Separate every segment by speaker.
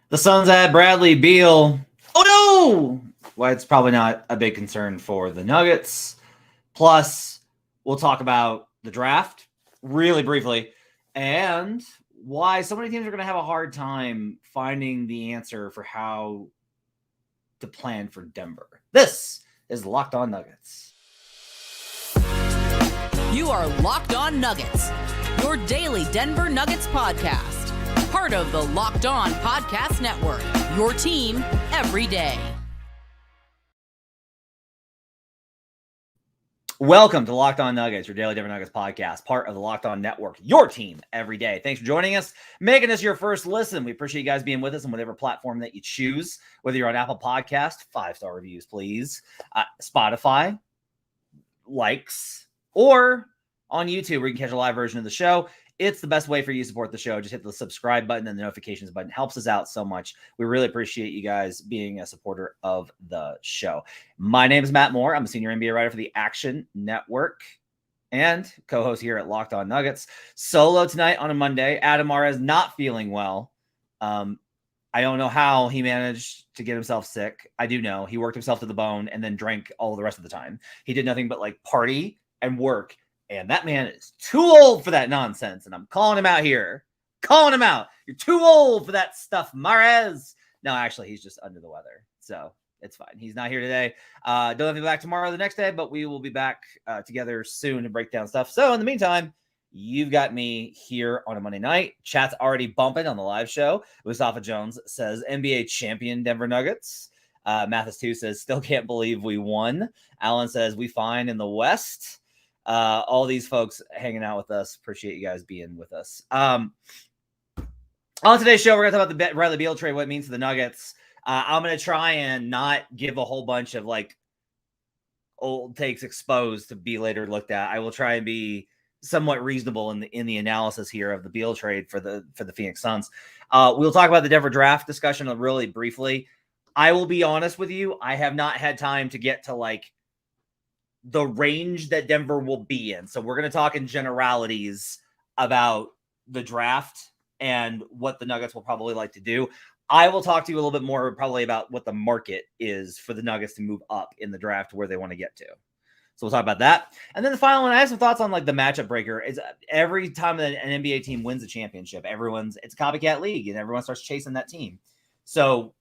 Speaker 1: The Suns add Bradley Beal. Oh no! Well, it's probably not a big concern for the Nuggets. Plus, we'll talk about the draft really briefly and why so many teams are going to have a hard time finding the answer for how to plan for Denver. This is Locked On Nuggets.
Speaker 2: You are Locked On Nuggets, your daily Denver Nuggets podcast. Part of the Locked On Podcast Network, your team every day.
Speaker 1: Welcome to Locked On Nuggets, your daily Denver Nuggets podcast, part of the Locked On Network, your team every day. Thanks for joining us, making us your first listen. We appreciate you guys being with us on whatever platform that you choose, whether you're on Apple Podcast, 5-star reviews, please, Spotify, likes, or on YouTube where you can catch a live version of the show. It's the best way for you to support the show. Just hit the subscribe button and the notifications button. It helps us out so much. We really appreciate you guys being a supporter of the show. My name is Matt Moore. I'm a senior NBA writer for the Action Network and co-host here at Locked On Nuggets. Solo tonight on a Monday. Adam Mares not feeling well. I don't know how he managed to get himself sick. I do know he worked himself to the bone and then drank all the rest of the time. He did nothing but party and work. And that man is too old for that nonsense. And I'm calling him out here. Calling him out. You're too old for that stuff, Mares. No, actually, he's just under the weather. So it's fine. He's not here today. Don't have to be back tomorrow or the next day, but we will be back together soon to break down stuff. So in the meantime, you've got me here on a Monday night. Chat's already bumping on the live show. Mustafa Jones says, NBA champion Denver Nuggets. Mathis 2 says, still can't believe we won. Alan says, we fine in the West. All these folks hanging out with us. Appreciate you guys being with us. On today's show, we're going to talk about the Bradley Beal trade, what it means to the Nuggets. I'm going to try and not give a whole bunch of old takes exposed to be later looked at. I will try and be somewhat reasonable in the analysis here of the Beal trade for the Phoenix Suns. We'll talk about the Denver draft discussion really briefly. I will be honest with you. I have not had time to get to the range that Denver will be in. So we're going to talk in generalities about the draft and what the Nuggets will probably like to do. I will talk to you a little bit more probably about what the market is for the Nuggets to move up in the draft where they want to get to. So we'll talk about that. And then the final one, I have some thoughts on the matchup breaker. Is every time that an NBA team wins a championship, it's a copycat league and everyone starts chasing that team. So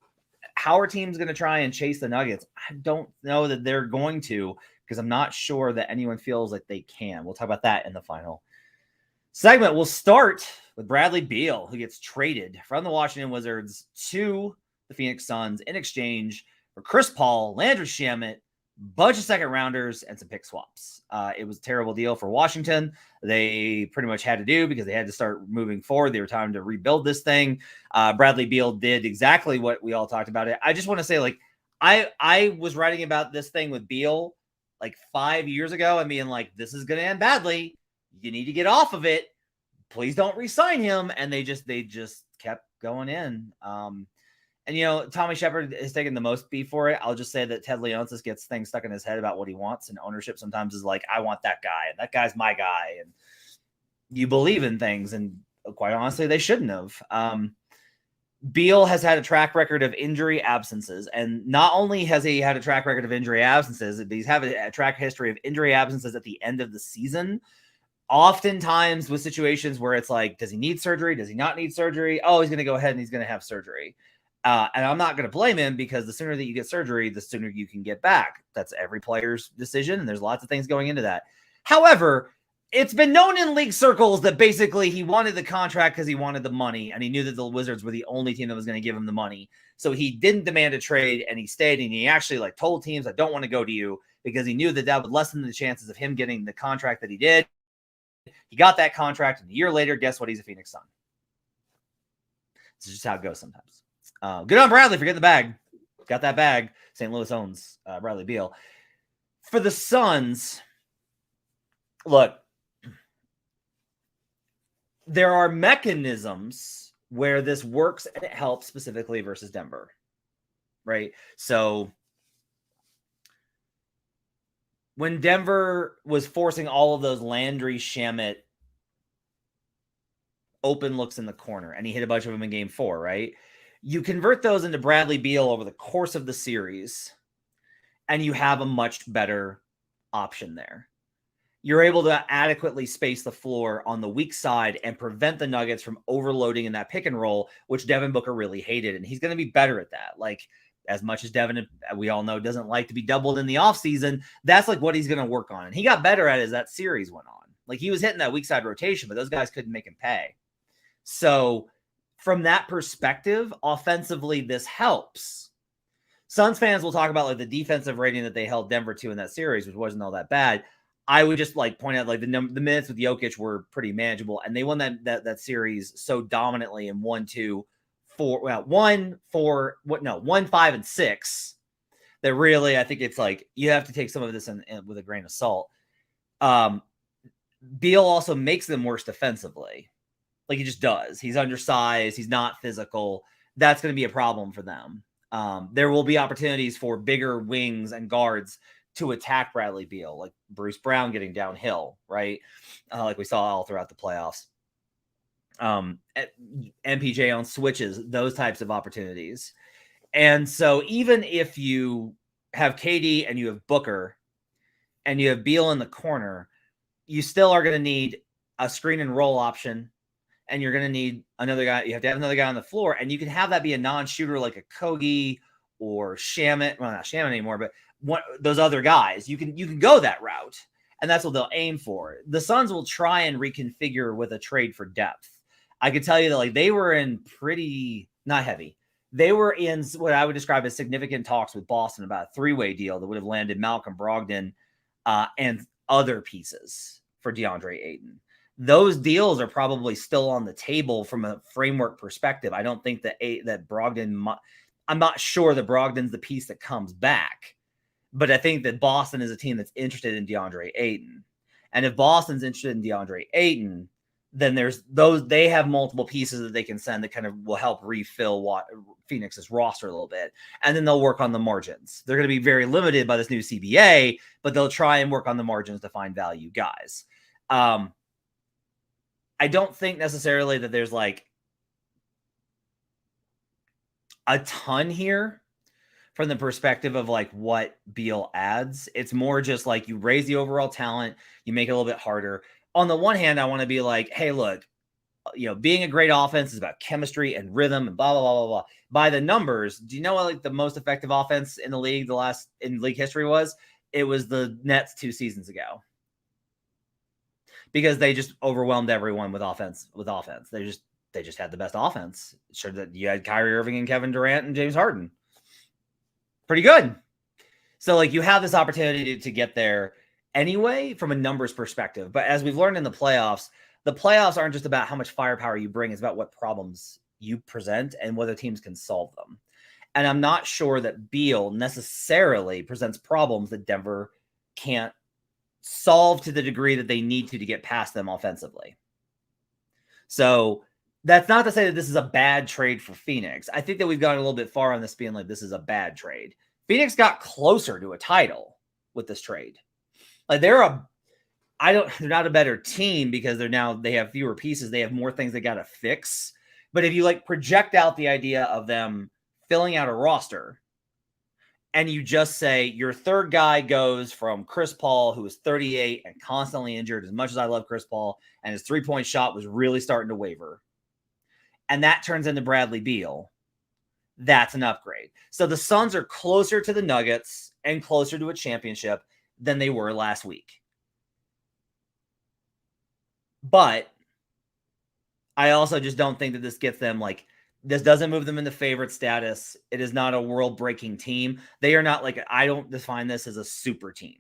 Speaker 1: how are teams going to try and chase the Nuggets? I don't know that they're going to, because I'm not sure that anyone feels like they can. We'll talk about that in the final segment. We'll start with Bradley Beal, who gets traded from the Washington Wizards to the Phoenix Suns in exchange for Chris Paul, Landry Shamet, bunch of second rounders, and some pick swaps. It was a terrible deal for Washington. They pretty much had to do because they had to start moving forward. They were time to rebuild this thing. Bradley Beal did exactly what we all talked about. I just want to say, I was writing about this thing with Beal 5 years ago and being this is going to end badly. You need to get off of it. Please don't re-sign him. And they just kept going in. And Tommy Shepard has taken the most beef for it. I'll just say that Ted Leonsis gets things stuck in his head about what he wants. And ownership sometimes is I want that guy. And that guy's my guy. And you believe in things. And quite honestly, they shouldn't have. Beal has had a track record of injury absences, and not only has he had a track record of injury absences, but he's had a track history of injury absences at the end of the season, oftentimes with situations where it's does he need surgery? Does he not need surgery? Oh, he's going to go ahead and he's going to have surgery. And I'm not going to blame him because the sooner that you get surgery, the sooner you can get back. That's every player's decision, and there's lots of things going into that. However, it's been known in league circles that basically he wanted the contract because he wanted the money, and he knew that the Wizards were the only team that was going to give him the money. So he didn't demand a trade, and he stayed, and he actually told teams, I don't want to go to you, because he knew that that would lessen the chances of him getting the contract that he did. He got that contract, and a year later, guess what? He's a Phoenix Sun. This is just how it goes sometimes. Good on Bradley for getting the bag. Got that bag. St. Louis owns Bradley Beal. For the Suns, look, there are mechanisms where this works and it helps specifically versus Denver, right? So when Denver was forcing all of those Landry Shamet open looks in the corner, and he hit a bunch of them in game 4, right? You convert those into Bradley Beal over the course of the series, and you have a much better option there. You're able to adequately space the floor on the weak side and prevent the Nuggets from overloading in that pick and roll, which Devin Booker really hated. And he's going to be better at that. Like, as much as Devin, we all know, doesn't like to be doubled in the offseason, that's like what he's going to work on. And he got better at it as that series went on. Like, he was hitting that weak side rotation, but those guys couldn't make him pay. So from that perspective, offensively, this helps. Suns fans will talk about like the defensive rating that they held Denver to in that series, which wasn't all that bad. I would just like point out like the minutes with Jokic were pretty manageable, and they won that series so dominantly in 1, 5, and 6 that really I think it's like you have to take some of this in with a grain of salt. Beal also makes them worse defensively. Like he just does. He's undersized. He's not physical. That's going to be a problem for them. There will be opportunities for bigger wings and guards to attack Bradley Beal, like Bruce Brown getting downhill, right? Like we saw all throughout the playoffs. MPJ on switches, those types of opportunities. And so even if you have KD and you have Booker and you have Beal in the corner, you still are going to need a screen and roll option. And you're going to need another guy. You have to have another guy on the floor. And you can have that be a non-shooter like a Kogi or Shamet. Well, not Shamet anymore, but those other guys. You can go that route. And that's what they'll aim for. The Suns will try and reconfigure with a trade for depth. I could tell you that like they were in pretty, not heavy. They were in what I would describe as significant talks with Boston about a three-way deal that would have landed Malcolm Brogdon and other pieces for DeAndre Ayton. Those deals are probably still on the table from a framework perspective. I don't think that Brogdon, I'm not sure that Brogdon's the piece that comes back, but I think that Boston is a team that's interested in DeAndre Ayton. And if Boston's interested in DeAndre Ayton, then they have multiple pieces that they can send that kind of will help refill Phoenix's roster a little bit. And then they'll work on the margins. They're going to be very limited by this new CBA, but they'll try and work on the margins to find value guys. I don't think necessarily that there's like a ton here from the perspective of like what Beal adds. It's more just like you raise the overall talent, you make it a little bit harder. On the one hand, I want to be like, hey, look, being a great offense is about chemistry and rhythm and blah, blah, blah, blah, blah. By the numbers, do you know what like the most effective offense in the league in league history was? It was the Nets 2 seasons ago. Because they just overwhelmed everyone with offense. They just had the best offense. Sure that you had Kyrie Irving and Kevin Durant and James Harden. Pretty good. So like you have this opportunity to get there anyway from a numbers perspective. But as we've learned in the playoffs aren't just about how much firepower you bring. It's about what problems you present and whether teams can solve them. And I'm not sure that Beal necessarily presents problems that Denver can't solve to the degree that they need to get past them offensively. So that's not to say that this is a bad trade for Phoenix. I think that we've gone a little bit far on this being like, this is a bad trade. Phoenix got closer to a title with this trade. Like they're not a better team because they have fewer pieces. They have more things they got to fix. But if you like project out the idea of them filling out a roster, and you just say your third guy goes from Chris Paul, who is 38 and constantly injured, as much as I love Chris Paul, and his three-point shot was really starting to waver. And that turns into Bradley Beal. That's an upgrade. So the Suns are closer to the Nuggets and closer to a championship than they were last week. But I also just don't think that this gets them like, this doesn't move them into favorite status. It is not a world-breaking team. They are not like, I don't define this as a super team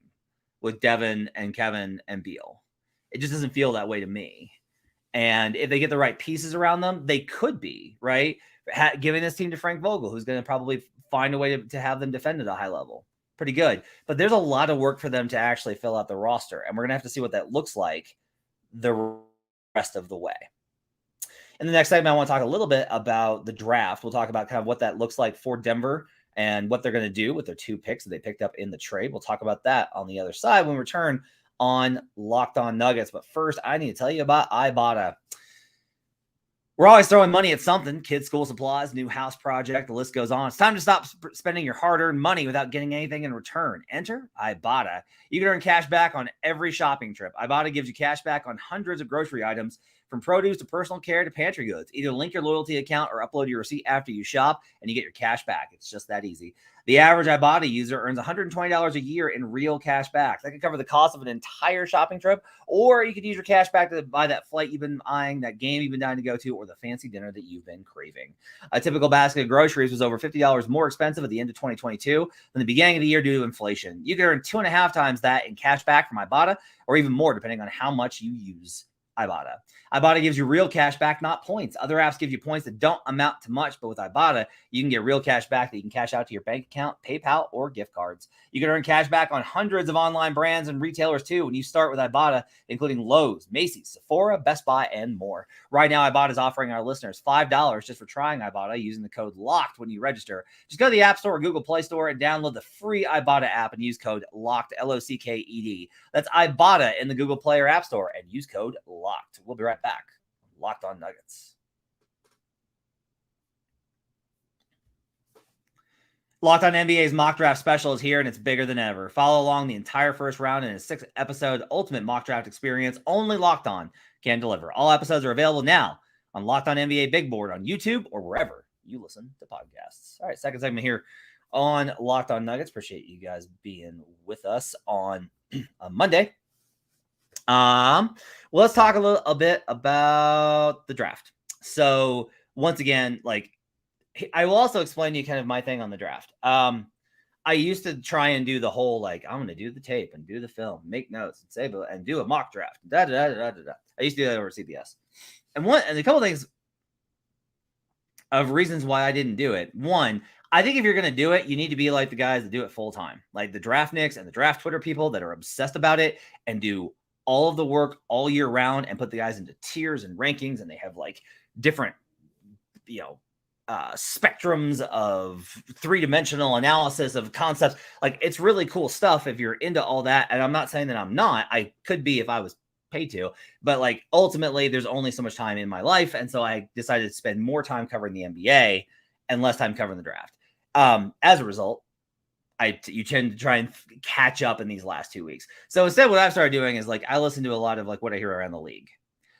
Speaker 1: with Devin and Kevin and Beal. It just doesn't feel that way to me. And if they get the right pieces around them, they could be, right? Giving this team to Frank Vogel, who's going to probably find a way to have them defend at a high level. Pretty good. But there's a lot of work for them to actually fill out the roster. And we're going to have to see what that looks like the rest of the way. In the next segment, I want to talk a little bit about the draft. We'll talk about kind of what that looks like for Denver and what they're going to do with their 2 picks that they picked up in the trade. We'll talk about that on the other side when we return on Locked On Nuggets. But first, I need to tell you about Ibotta. We're always throwing money at something. Kids' school supplies, new house project, the list goes on. It's time to stop spending your hard-earned money without getting anything in return. Enter Ibotta. You can earn cash back on every shopping trip. Ibotta gives you cash back on hundreds of grocery items, from produce to personal care to pantry goods. Either link your loyalty account or upload your receipt after you shop, and you get your cash back. It's just that easy. The average Ibotta user earns $120 a year in real cash back. That could cover the cost of an entire shopping trip, or you could use your cash back to buy that flight you've been eyeing, that game you've been dying to go to, or the fancy dinner that you've been craving. A typical basket of groceries was over $50 more expensive at the end of 2022 than the beginning of the year due to inflation. You can earn 2.5 times that in cash back from Ibotta, or even more depending on how much you use Ibotta. Ibotta gives you real cash back, not points. Other apps give you points that don't amount to much, but with Ibotta, you can get real cash back that you can cash out to your bank account, PayPal, or gift cards. You can earn cash back on hundreds of online brands and retailers too when you start with Ibotta, including Lowe's, Macy's, Sephora, Best Buy, and more. Right now, Ibotta is offering our listeners $5 just for trying Ibotta using the code LOCKED when you register. Just go to the App Store or Google Play Store and download the free Ibotta app and use code LOCKED, LOCKED. That's Ibotta in the Google Play or App Store and use code LOCKED. We'll be right back. Locked On Nuggets. Locked On NBA's mock draft special is here, and it's bigger than ever. Follow along the entire first round in a 6-episode ultimate mock draft experience only Locked On can deliver. All episodes are available now on Locked On NBA Big Board on YouTube or wherever you listen to podcasts. All right, second segment here on Locked On Nuggets. Appreciate you guys being with us on Monday. Well, let's talk a bit about the draft. So once again, like, I will also explain to you kind of my thing on the draft. I used to try and do the whole, like, I'm going to do the tape and do the film, make notes and say, and do a mock draft. I used to do that over CBS. And a couple of things of reasons why I didn't do it. One, I think if you're going to do it, you need to be like the guys that do it full time, like the Draftniks and the draft Twitter people that are obsessed about it and do all of the work all year round and put the guys into tiers and rankings. And they have like different, spectrums of 3-dimensional analysis of concepts. Like, it's really cool stuff if you're into all that. And I'm not saying that I'm not. I could be if I was paid to, but like, ultimately there's only so much time in my life. And so I decided to spend more time covering the NBA and less time covering the draft. As a result, you tend to try and catch up in these last 2 weeks. So instead, what I've started doing is, like, I listen to a lot of like what I hear around the league.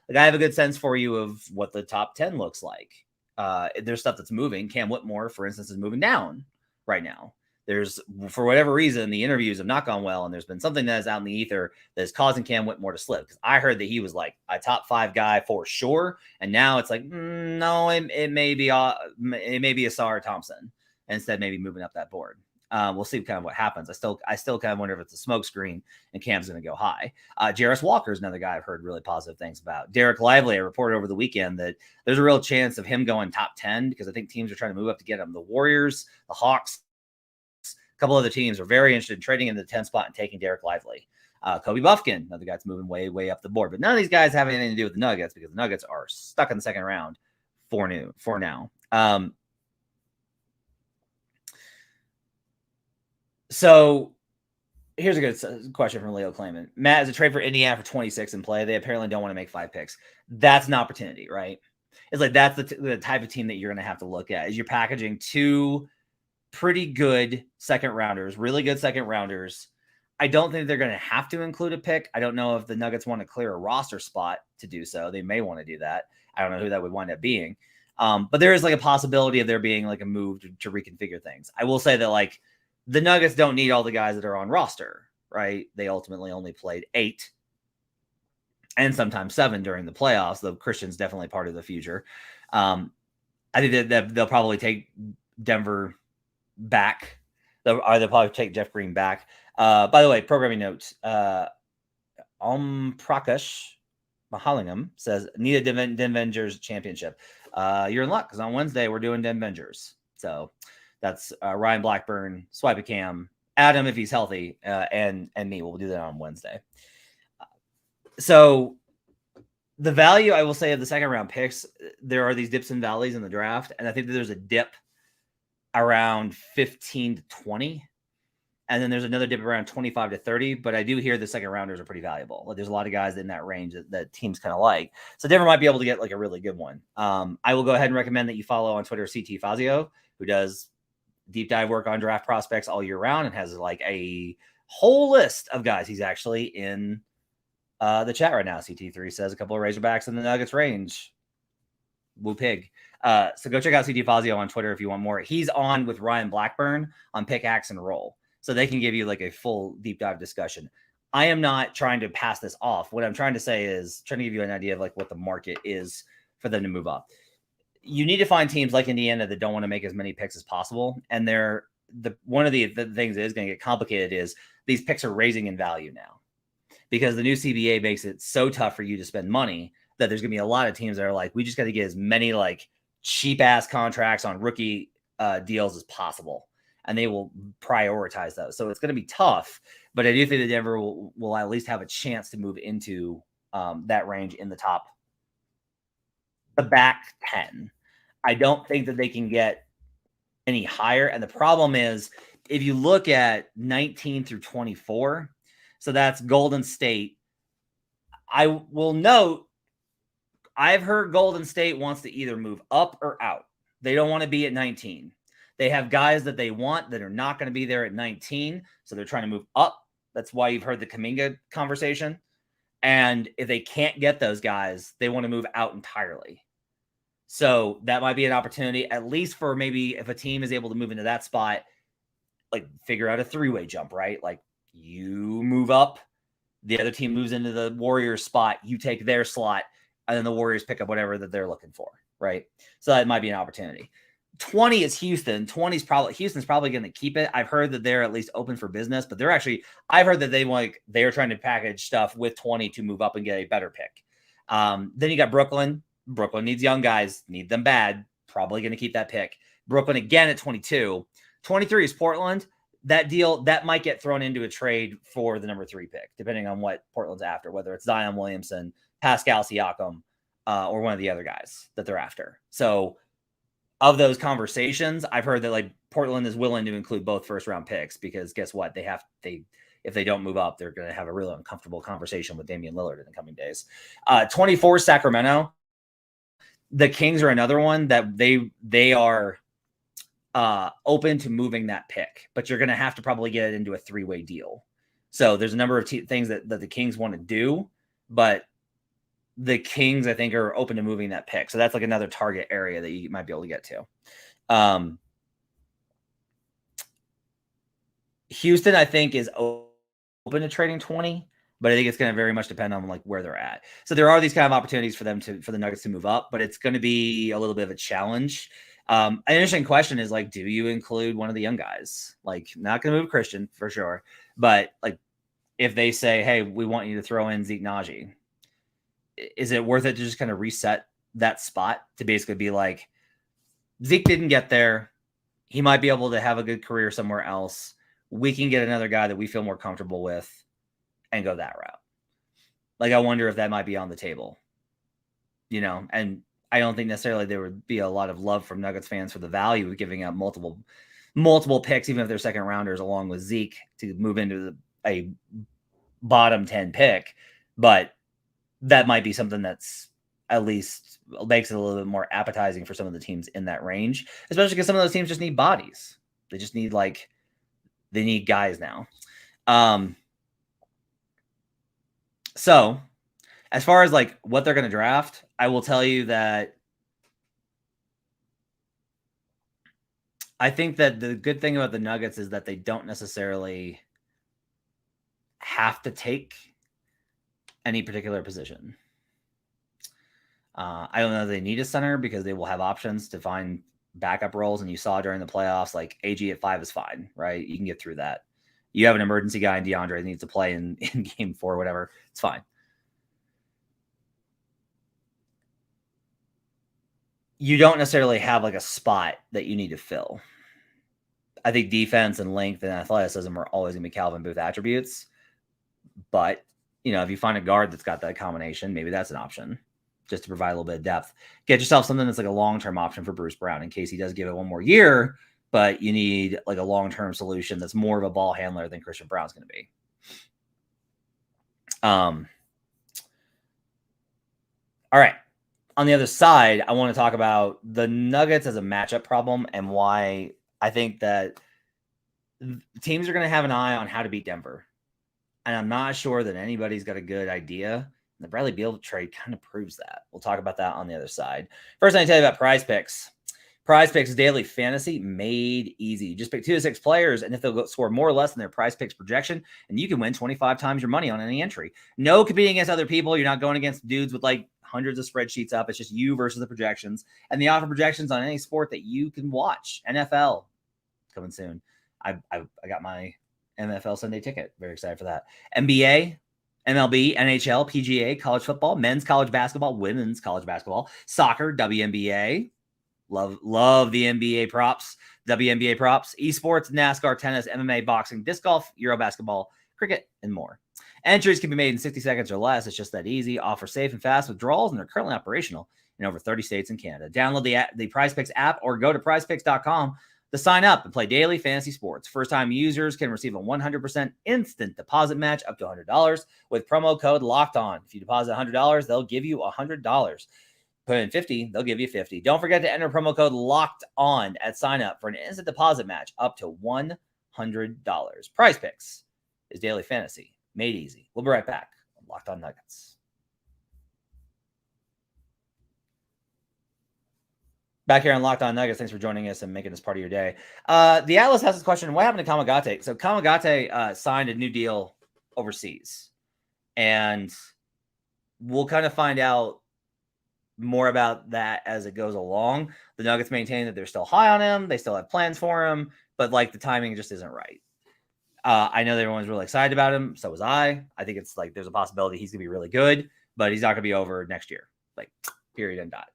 Speaker 1: Like, I have a good sense for you of what the top 10 looks like. There's stuff that's moving. Cam Whitmore, for instance, is moving down right now. There's, for whatever reason, the interviews have not gone well, and there's been something that is out in the ether that is causing Cam Whitmore to slip. Because I heard that he was like a top 5 guy for sure, and now it's like, no, it may be Asar Thompson, and instead maybe moving up that board. We'll see kind of what happens. I still kind of wonder if it's a smokescreen and Cam's going to go high. Jarris Walker is another guy I've heard really positive things about. Derek Lively, I reported over the weekend that there's a real chance of him going top 10 because I think teams are trying to move up to get him. The Warriors, the Hawks, a couple other teams are very interested in trading into the 10 spot and taking Derek Lively. Kobe Buffkin, another guy that's moving way, way up the board. But none of these guys have anything to do with the Nuggets because the Nuggets are stuck in the second round for now. So here's a good question from Leo Clayman. Matt, is a trade for Indiana for 26 in play? They apparently don't want to make 5 picks. That's an opportunity, right? It's like that's the type of team that you're going to have to look at. Is you're packaging 2 pretty good second rounders, really good second rounders. I don't think they're going to have to include a pick. I don't know if the Nuggets want to clear a roster spot to do so. They may want to do that. I don't know who that would wind up being. But there is like a possibility of there being like a move to reconfigure things. I will say that, like, the Nuggets don't need all the guys that are on roster, right? They ultimately only played 8 and sometimes 7 during the playoffs, though Christian's definitely part of the future. I think that they'll probably take Denver back. They'll probably take Jeff Green back. By the way, programming note, Prakash Mahalingam says, need a Denvengers championship. You're in luck because on Wednesday we're doing Denvengers. So that's Ryan Blackburn, Swipe a Cam, Adam if he's healthy, and me. We'll do that on Wednesday. So the value, I will say, of the second round picks, there are these dips and valleys in the draft, and I think that there's a dip around 15 to 20. And then there's another dip around 25 to 30. But I do hear the second rounders are pretty valuable. Like, there's a lot of guys in that range that teams kind of like. So Denver might be able to get like a really good one. I will go ahead and recommend that you follow on Twitter CT Fazio, who does deep dive work on draft prospects all year round and has like a whole list of guys. He's actually in the chat right now. CT3 says a couple of Razorbacks in the Nuggets range. Woo pig. So go check out CT Fazio on Twitter if you want more. He's on with Ryan Blackburn on Pickaxe and Roll. So they can give you like a full deep dive discussion. I am not trying to pass this off. What I'm trying to say is trying to give you an idea of like what the market is for them to move up. You need to find teams like Indiana that don't want to make as many picks as possible. And one of the things that is going to get complicated is these picks are raising in value now because the new CBA makes it so tough for you to spend money that there's going to be a lot of teams that are like, we just got to get as many like cheap ass contracts on rookie deals as possible. And they will prioritize those. So it's going to be tough, but I do think that Denver will at least have a chance to move into that range in the back 10. I don't think that they can get any higher. And the problem is, if you look at 19 through 24, so that's Golden State. I will note, I've heard Golden State wants to either move up or out. They don't want to be at 19. They have guys that they want that are not going to be there at 19. So they're trying to move up. That's why you've heard the Kuminga conversation. And if they can't get those guys, they want to move out entirely. So that might be an opportunity, at least for maybe if a team is able to move into that spot, like figure out a three-way jump, right? Like you move up, the other team moves into the Warriors spot, you take their slot, and then the Warriors pick up whatever that they're looking for, right? So that might be an opportunity. 20 is Houston. Houston's probably going to keep it. I've heard that they're at least open for business, but I've heard that they're trying to package stuff with 20 to move up and get a better pick. Then you got Brooklyn. Brooklyn needs young guys, need them bad. Probably going to keep that pick. Brooklyn again at 22. 23 is Portland. That deal, that might get thrown into a trade for the number 3 pick, depending on what Portland's after, whether it's Zion Williamson, Pascal Siakam, or one of the other guys that they're after. So of those conversations, I've heard that like Portland is willing to include both first round picks because guess what? If they don't move up, they're going to have a really uncomfortable conversation with Damian Lillard in the coming days. 24 Sacramento. The Kings are another one that they are open to moving that pick, but you're going to have to probably get it into a 3-way deal. So there's a number of things that the Kings want to do, but the Kings, I think, are open to moving that pick. So that's like another target area that you might be able to get to. Houston, I think, is open to trading 20, but I think it's going to very much depend on like where they're at. So there are these kind of opportunities for the Nuggets to move up, but it's going to be a little bit of a challenge. An interesting question is like, do you include one of the young guys? Like, not going to move Christian for sure, but like if they say, hey, we want you to throw in Zeke Naji, is it worth it to just kind of reset that spot to basically be like, Zeke didn't get there. He might be able to have a good career somewhere else. We can get another guy that we feel more comfortable with and go that route. Like, I wonder if that might be on the table, and I don't think necessarily there would be a lot of love from Nuggets fans for the value of giving up multiple picks, even if they're second rounders along with Zeke to move into a bottom 10 pick. But that might be something that's at least makes it a little bit more appetizing for some of the teams in that range, especially because some of those teams just need bodies. They just need they need guys now. So as far as like what they're going to draft, I will tell you that I think that the good thing about the Nuggets is that they don't necessarily have to take any particular position. I don't know if they need a center because they will have options to find backup roles. And you saw during the playoffs, like AG at 5 is fine, right? You can get through that. You have an emergency guy in DeAndre that needs to play in game 4, whatever. It's fine. You don't necessarily have like a spot that you need to fill. I think defense and length and athleticism are always going to be Calvin Booth attributes. But, if you find a guard that's got that combination, maybe that's an option just to provide a little bit of depth. Get yourself something that's like a long-term option for Bruce Brown in case he does give it one more year, but you need like a long-term solution that's more of a ball handler than Christian Braun's going to be. All right. On the other side, I want to talk about the Nuggets as a matchup problem and why I think that teams are going to have an eye on how to beat Denver. And I'm not sure that anybody's got a good idea. The Bradley Beal trade kind of proves that. We'll talk about that on the other side. First, I need to tell you about PrizePicks. PrizePicks daily fantasy made easy. Just pick 2 to 6 players, and if they'll score more or less than their PrizePicks projection, and you can win 25 times your money on any entry. No competing against other people. You're not going against dudes with like hundreds of spreadsheets up. It's just you versus the projections, and they offer projections on any sport that you can watch. NFL coming soon. I got my NFL Sunday ticket. Very excited for that. NBA, MLB, NHL, PGA, college football, men's college basketball, women's college basketball, soccer, WNBA. Love the NBA props, WNBA props, esports, NASCAR, tennis, MMA, boxing, disc golf, Euro basketball, cricket, and more. Entries can be made in 60 seconds or less. It's just that easy. Offer safe and fast withdrawals, and they're currently operational in over 30 states and Canada. Download the PrizePicks app or go to prizepicks.com to sign up and play daily fantasy sports. First-time users can receive a 100% instant deposit match up to $100 with promo code LOCKEDON. If you deposit $100, they'll give you $100. Put in 50, they'll give you 50. Don't forget to enter promo code LOCKEDON at sign up for an instant deposit match up to $100. PrizePicks is daily fantasy made easy. We'll be right back on Locked On Nuggets. Back here on Locked On Nuggets. Thanks for joining us and making this part of your day. The Atlas has this question: what happened to Kamagate? So Kamagate signed a new deal overseas, and we'll kind of find out more about that as it goes along. The Nuggets maintain that they're still high on him. They still have plans for him, but like the timing just isn't right. I know that everyone's really excited about him. So was I. I think it's like there's a possibility he's going to be really good, but he's not going to be over next year. Like, period and dot.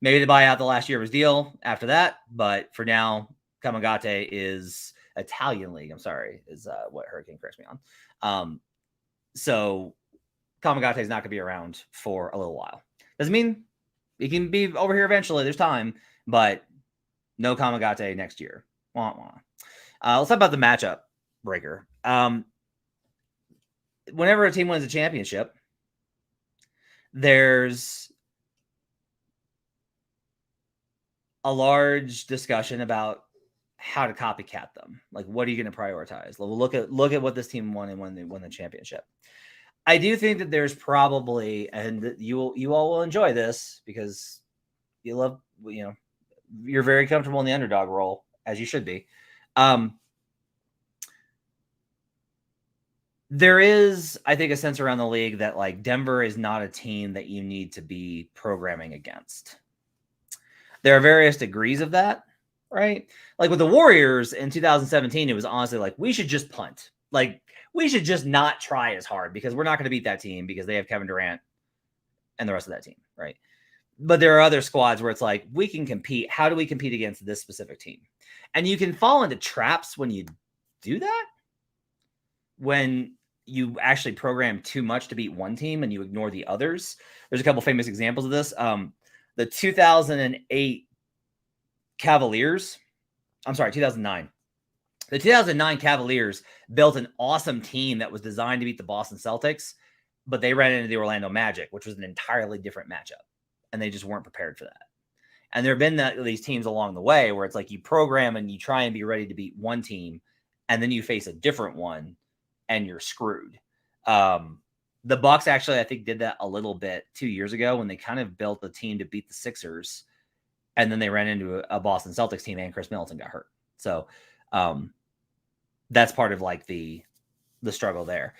Speaker 1: Maybe they buy out the last year of his deal after that, but for now, Kamagate is Italian League. I'm sorry, is what Hurricane corrects me on. So Kamagate is not going to be around for a little while. Doesn't mean he can be over here eventually. There's time, but no Kamagate next year. Wah, wah. Let's talk about the matchup breaker. Whenever a team wins a championship, there's a large discussion about how to copycat them. Like, what are you going to prioritize? Look at what this team won and when they won the championship. I do think that there's probably, and you all will enjoy this because you love, you're very comfortable in the underdog role, as you should be. There is, I think, a sense around the league that like Denver is not a team that you need to be programming against. There are various degrees of that, right? Like with the Warriors in 2017, it was honestly like, we should just punt. Like, we should just not try as hard because we're not going to beat that team because they have Kevin Durant and the rest of that team, right? But there are other squads where it's like, we can compete. How do we compete against this specific team? And you can fall into traps when you do that, when you actually program too much to beat one team and you ignore the others. There's a couple famous examples of this. The 2008 Cavaliers, I'm sorry, 2009. The 2009 Cavaliers built an awesome team that was designed to beat the Boston Celtics, but they ran into the Orlando Magic, which was an entirely different matchup, and they just weren't prepared for that. And there have been these teams along the way where it's like you program and you try and be ready to beat one team, and then you face a different one, and you're screwed. The Bucks actually, I think, did that a little bit 2 years ago when they kind of built a team to beat the Sixers, and then they ran into a Boston Celtics team, and Chris Middleton got hurt. So that's part of like the struggle there.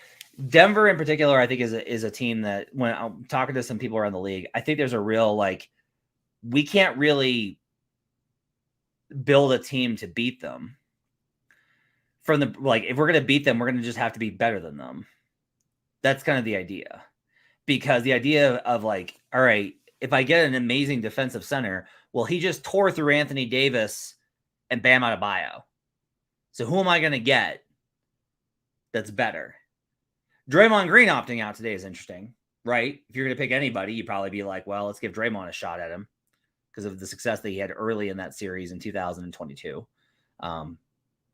Speaker 1: Denver in particular, I think is a team that when I'm talking to some people around the league, I think there's a real like, we can't really build a team to beat them. From the like, if we're going to beat them, we're going to just have to be better than them. That's kind of the idea, because the idea of like, all right, if I get an amazing defensive center, well, he just tore through Anthony Davis and Bam Adebayo. So who am I going to get that's better? Draymond Green opting out today is interesting, right? If you're going to pick anybody, you'd probably be like, well, let's give Draymond a shot at him because of the success that he had early in that series in 2022.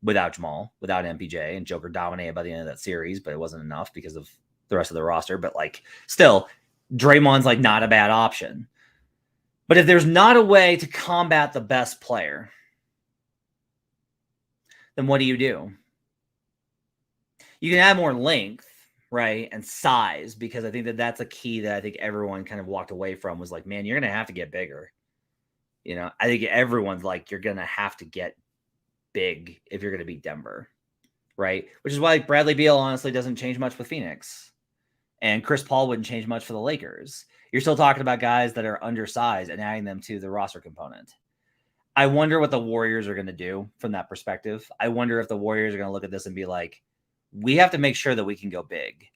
Speaker 1: without Jamal, without MPJ, and Joker dominated by the end of that series, but it wasn't enough because of the rest of the roster. But like, still, Draymond's like not a bad option. But if there's not a way to combat the best player, then what do? You can add more length, right, and size, because I think that's a key that I think everyone kind of walked away from, was like, man, you're going to have to get bigger. You know, I think everyone's like, you're going to have to get big if you're going to beat Denver, right? Which is why Bradley Beal honestly doesn't change much with Phoenix, and Chris Paul wouldn't change much for the Lakers. You're still talking about guys that are undersized and adding them to the roster component. I wonder what the Warriors are going to do from that perspective. I wonder if the Warriors are going to look at this and be like, we have to make sure that we can go big.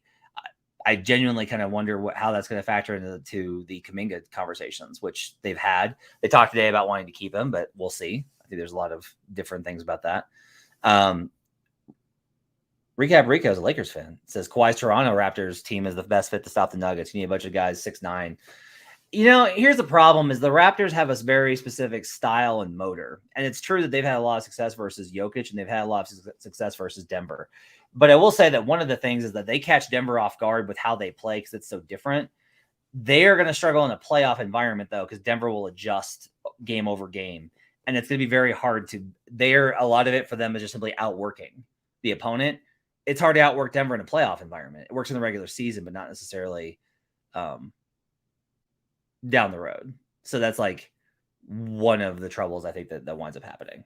Speaker 1: I genuinely kind of wonder how that's going to factor into the Kuminga conversations, which they've had. They talked today about wanting to keep him, but we'll see. I think there's a lot of different things about that. Recap Rico is a Lakers fan. It says Kawhi's Toronto Raptors team is the best fit to stop the Nuggets. You need a bunch of guys 6'9". You know, here's the problem: is the Raptors have a very specific style and motor. And it's true that they've had a lot of success versus Jokic, and they've had a lot of success versus Denver. But I will say that one of the things is that they catch Denver off guard with how they play, because it's so different. They are going to struggle in a playoff environment, though, because Denver will adjust game over game. And it's going to be very hard to – a lot of it for them is just simply outworking the opponent. It's hard to outwork Denver in a playoff environment. It works in the regular season, but not necessarily down the road. So that's like one of the troubles I think that winds up happening.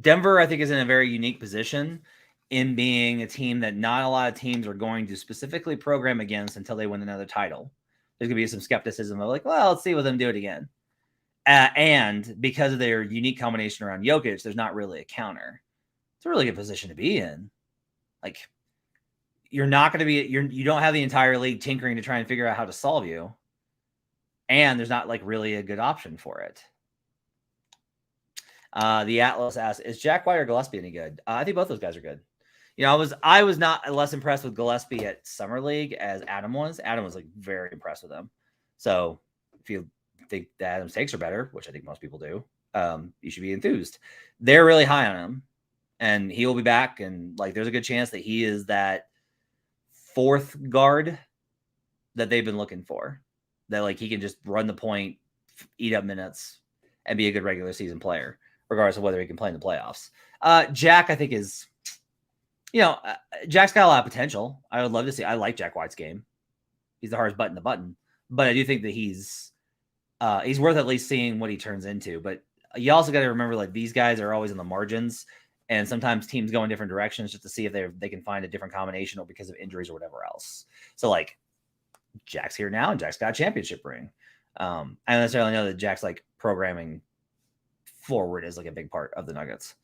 Speaker 1: Denver, I think, is in a very unique position in being a team that not a lot of teams are going to specifically program against until they win another title. There's going to be some skepticism of like, well, let's see what them do it again. And because of their unique combination around Jokic, there's not really a counter. It's a really good position to be in. Like, you're not going to be, you don't have the entire league tinkering to try and figure out how to solve you. And there's not like really a good option for it. The Atlas asks, is Jack White or Gillespie any good? I think both those guys are good. You know, I was not less impressed with Gillespie at Summer League as Adam was. Adam was like very impressed with him. So if you think that Adam's takes are better, which I think most people do, you should be enthused. They're really high on him, and he will be back. And like, there's a good chance that he is that fourth guard that they've been looking for. That like he can just run the point, eat up minutes, and be a good regular season player, regardless of whether he can play in the playoffs. Jack, I think, is, Jack's got a lot of potential. I would love to see. I like Jack White's game. He's the hardest button to button, but I do think that he's worth at least seeing what he turns into. But you also got to remember, like, these guys are always in the margins, and sometimes teams go in different directions just to see if they can find a different combination, or because of injuries or whatever else. So like, Jack's here now, and Jack's got a championship ring. I don't necessarily know that Jack's like programming forward is like a big part of the Nuggets.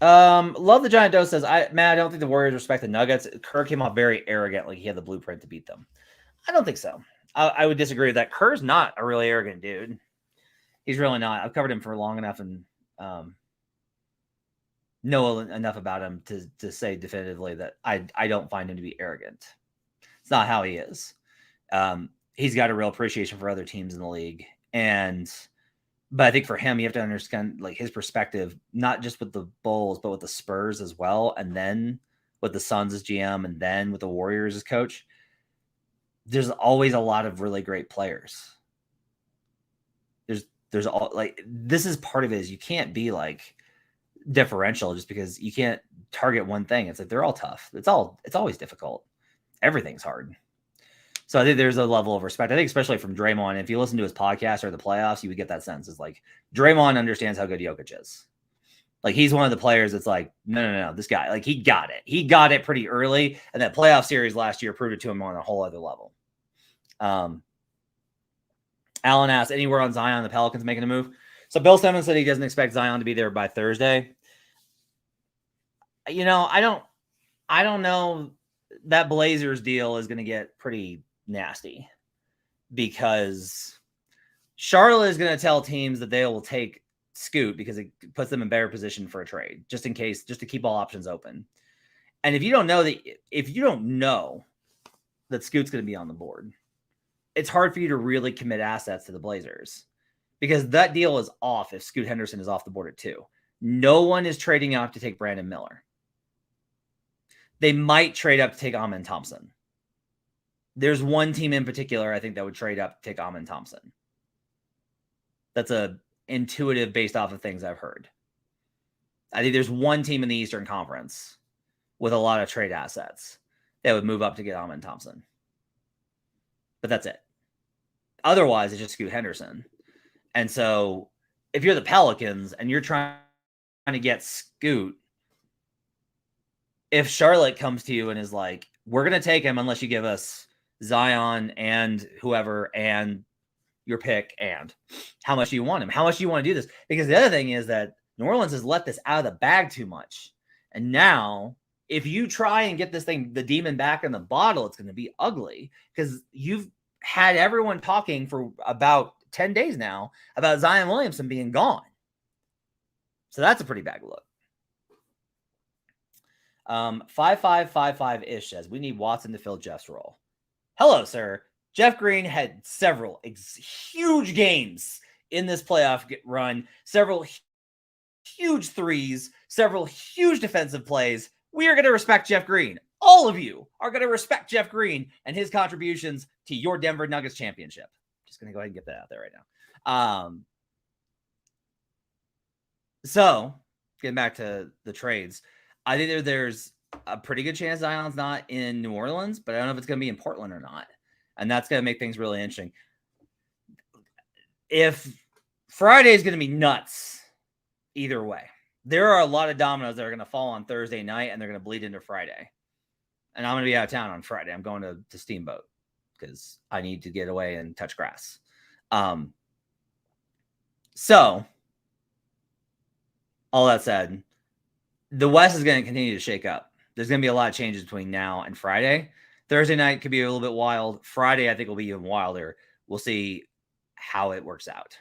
Speaker 1: Love the Giant Dose says, I don't think the Warriors respect the Nuggets. Kerr came off very arrogant, like he had the blueprint to beat them. I don't think so. I would disagree with that. Kerr's not a really arrogant dude. He's really not. I've covered him for long enough and know enough about him to say definitively that I don't find him to be arrogant. It's not how he is. He's got a real appreciation for other teams in the league. But I think for him, you have to understand like his perspective, not just with the Bulls, but with the Spurs as well. And then with the Suns as GM, and then with the Warriors as coach. There's always a lot of really great players. There's all like, this is part of it, is you can't be like differential just because you can't target one thing. It's like, they're all tough. It's always difficult. Everything's hard. So I think there's a level of respect. I think especially from Draymond, if you listen to his podcast or the playoffs, you would get that sense. It's like, Draymond understands how good Jokic is. Like, he's one of the players that's like, no, this guy, like, he got it. He got it pretty early. And that playoff series last year proved it to him on a whole other level. Alan asked, anywhere on Zion, the Pelicans making a move? So Bill Simmons said he doesn't expect Zion to be there by Thursday. You know, I don't know. That Blazers deal is going to get pretty nasty, because Charlotte is going to tell teams that they will take Scoot because it puts them in better position for a trade, just in case, just to keep all options open. And if you don't know that Scoot's going to be on the board, it's hard for you to really commit assets to the Blazers because that deal is off if Scoot Henderson is off the board at 2. No one is trading up to take Brandon Miller. They might trade up to take Amen Thompson. There's one team in particular, I think, that would trade up to take Amen Thompson. That's a intuitive based off of things I've heard. I think there's one team in the Eastern Conference with a lot of trade assets that would move up to get Amen Thompson. But that's it. Otherwise, it's just Scoot Henderson. And so if you're the Pelicans and you're trying to get Scoot, if Charlotte comes to you and is like, we're going to take him unless you give us Zion and whoever and your pick and how much do you want him? How much do you want to do this? Because the other thing is that New Orleans has let this out of the bag too much. And now if you try and get this thing, the demon back in the bottle, it's going to be ugly because you've had everyone talking for about 10 days now about Zion Williamson being gone. So that's a pretty bad look. 5555-ish says, we need Watson to fill Jeff's role. Hello, sir. Jeff Green had several huge games in this playoff run, several huge threes, several huge defensive plays. We are going to respect Jeff Green. All of you are going to respect Jeff Green and his contributions to your Denver Nuggets championship. Just going to go ahead and get that out there right now. So, getting back to the trades, I think there's a pretty good chance Zion's not in New Orleans, but I don't know if it's going to be in Portland or not. And that's going to make things really interesting. If Friday is going to be nuts, either way, there are a lot of dominoes that are going to fall on Thursday night and they're going to bleed into Friday. And I'm going to be out of town on Friday. I'm going to Steamboat because I need to get away and touch grass. So, all that said, the West is going to continue to shake up. There's going to be a lot of changes between now and Friday. Thursday night could be a little bit wild. Friday, I think, will be even wilder. We'll see how it works out.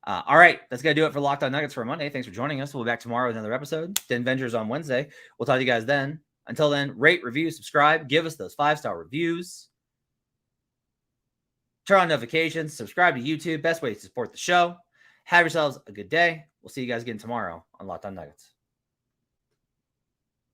Speaker 1: All right, that's going to do it for Locked On Nuggets for Monday. Thanks for joining us. We'll be back tomorrow with another episode. Den Vengers on Wednesday. We'll talk to you guys then. Until then, rate, review, subscribe. Give us those 5-star reviews. Turn on notifications. Subscribe to YouTube. Best way to support the show. Have yourselves a good day. We'll see you guys again tomorrow on Locked On Nuggets.